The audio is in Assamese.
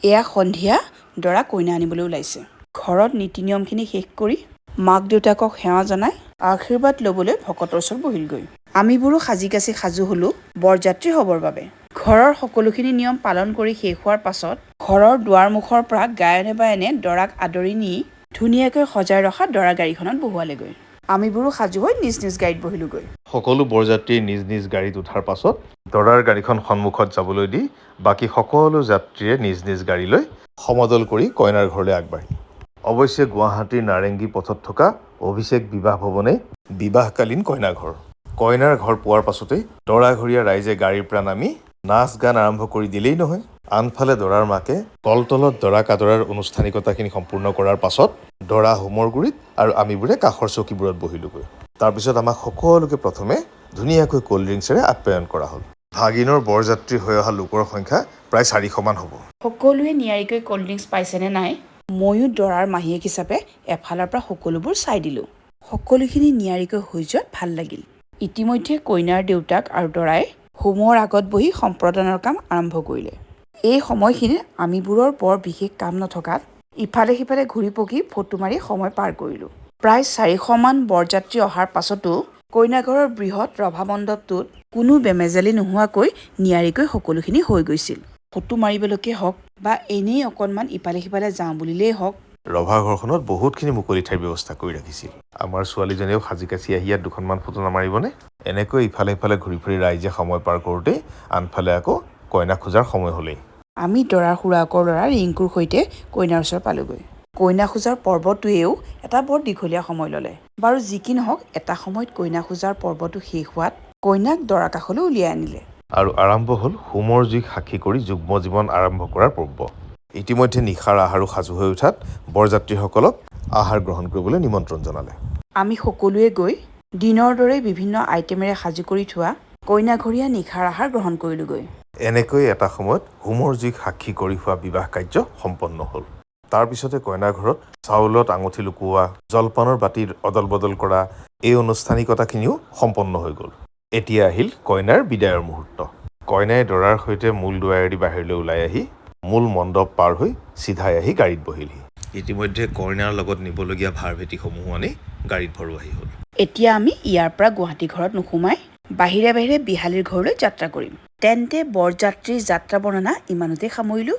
এয়া সন্ধিয়া দৰা কইনা আনিবলৈ ওলাইছে। ঘৰত নীতি নিয়মখিনি শেষ কৰি মাক দেউতাকক সেৱা জনাই আশীৰ্বাদ ল'বলৈ ভকতৰ ওচৰত বহিলগৈ। আমিবোৰো সাজি কাচি সাজু হ'লোঁ বৰযাত্ৰী হ'বৰ বাবে। ঘৰৰ সকলোখিনি নিয়ম পালন কৰি শেষ হোৱাৰ পাছত ঘৰৰ দুৱাৰমুখৰ পৰা গায়নে বায়নে দৰাক আদৰি নি ধুনীয়াকৈ সজাই ৰখা দৰা গাড়ীখনত বহুৱালেগৈ। আমিবোৰো সাজু হৈ নিজ নিজ গাড়ীত বহিলোগৈ। সকলো বৰযাত্ৰী নিজ নিজ গাড়ীত উঠাৰ পাছত দৰাৰ গাড়ীখন সন্মুখত যাবলৈ দি বাকী সকলো যাত্ৰীয়ে নিজ নিজ গাড়ীলৈ সমদল কৰি কইনাৰ ঘৰলৈ আগবাঢ়িল। অৱশ্যে গুৱাহাটীৰ নাৰেংগী পথত থকা অভিষেক বিবাহ ভৱনেই বিবাহকালীন কইনাঘৰ। কইনাৰ ঘৰ পোৱাৰ পাছতেই দৰাঘৰীয়া ৰাইজে গাড়ীৰ পৰা নামি নাচ গান আৰম্ভ কৰি দিলেই নহয়, আনফালে দৰাৰ মাকে কলতলত দৰাক আদৰাৰ আনুষ্ঠানিকতাখিনি সম্পূৰ্ণ কৰাৰ পাছত দৰা হোমৰ গুৰিত আৰু আমিবোৰে কাষৰ চকীবোৰত বহিলোগৈ। তাৰপিছত আমাক সকলোকে প্ৰথমে ধুনীয়াকৈ ক'ল্ড ড্ৰিংকছেৰে আপ্যায়ন কৰা হ'ল। ভাগিনৰ বৰযাত্ৰী হৈ অহা লোকৰ সংখ্যা প্ৰায় 400 মান হ'ব। সকলোৱে নিয়াৰিকৈ ক'ল্ড ড্ৰিংকছ পাইছেনে নাই ময়ো দৰাৰ মাহীয়েক হিচাপে এফালৰ পৰা সকলোবোৰ চাই দিলোঁ। সকলোখিনি নিয়াৰিকৈ হৈ যোৱাত ভাল লাগিল। ইতিমধ্যে কইনাৰ দেউতাক আৰু দৰাই হোমৰ আগত বহি সম্প্ৰদানৰ কাম আৰম্ভ কৰিলে। এই সময়খিনিত আমিবোৰৰ বৰ বিশেষ কাম নথকাত ইফালে সিফালে ঘূৰি পকি ফটো মাৰি সময় পাৰ কৰিলোঁ। প্ৰায় 400 মান বৰযাত্ৰী অহাৰ পাছতো কইনাঘৰৰ বৃহৎ ৰভামণ্ডপটোত কোনো বেমেজালি নোহোৱাকৈ নিয়াৰিকৈ সকলোখিনি হৈ গৈছিল। ফটো মাৰিবলৈকে হওক বা এনেই অকণমান ইফালে সিফালে যাওঁ বুলিলেই হওক। ৰভাঘৰখনত বহুতখিনি মুকলি ঠাইৰ ব্যৱস্থা কৰি ৰাখিছিল। আমাৰ ছোৱালীজনীয়েও সাজি কাচি আহি ইয়াত দুখনমান ফটো নামাৰিবনে? এনেকৈ ইফালে সিফালে ঘূৰি ফুৰি ৰাইজে সময় পাৰ কৰোঁতেই আনফালে আকৌ কইনা খোজাৰ সময় হ'লেই। আমি দৰাৰ খুৰাকৰ ল'ৰা ৰিংকুৰ সৈতে কইনাৰ ওচৰ পালোগৈ। কইনা খোজাৰ পৰ্বটোৱেও এটা বৰ দীঘলীয়া সময় ল'লে। বাৰু যি কি নহওক এটা সময়ত কইনা খোজাৰ পৰ্বটো শেষ হোৱাত কইনাক দৰা কাষলৈ উলিয়াই আনিলে। আৰু আৰম্ভ হ'ল হোমৰ জুইক সাক্ষী কৰি যুগ্ম জীৱন আৰম্ভ কৰাৰ পৰ্ব। ইতিমধ্যে নিশাৰ আহাৰো সাজু হৈ উঠাত বৰযাত্ৰীসকলক আহাৰ গ্ৰহণ কৰিবলৈ নিমন্ত্ৰণ জনালে। আমি সকলোৱে গৈ দিনৰ দৰে বিভিন্ন আইটেমেৰে সাজু কৰি থোৱা কইনাঘৰীয়া নিশাৰ আহাৰ গ্ৰহণ কৰিলোগৈ। এনেকৈ এটা সময়ত হোমৰ জুইক সাক্ষী কৰি হোৱা বিবাহ কাৰ্য সম্পন্ন হ'ল। তাৰ পিছতে কইনাৰ ঘৰত চাউলত আঙুঠি লুকুওৱা, জলপানৰ বাতি অদল বদল কৰা এই আনুষ্ঠানিকতাখিনিও সম্পন্ন হৈ গ'ল। এতিয়া আহিল কইনাৰ বিদায়ৰ মুহূৰ্ত। কইনাই দৰাৰ সৈতে মূল দুৱাৰেদি বাহিৰলৈ ওলাই আহি মূল মণ্ডপ পাৰ হৈ চিধাই আহি গাড়ীত বহিলহি। ইতিমধ্যে কইনাৰ লগত নিবলগীয়া ভাৰ ভেটিসমূহো আনি গাড়ীত ভৰোৱাহি হ'ল। এতিয়া আমি ইয়াৰ পৰা গুৱাহাটী ঘৰত নোসোমাই বাহিৰে বাহিৰে বিহালীৰ ঘৰলৈ যাত্ৰা কৰিম। তেন্তে বৰযাত্ৰীৰ যাত্ৰা বৰ্ণনা ইমানতে সামৰিলোঁ।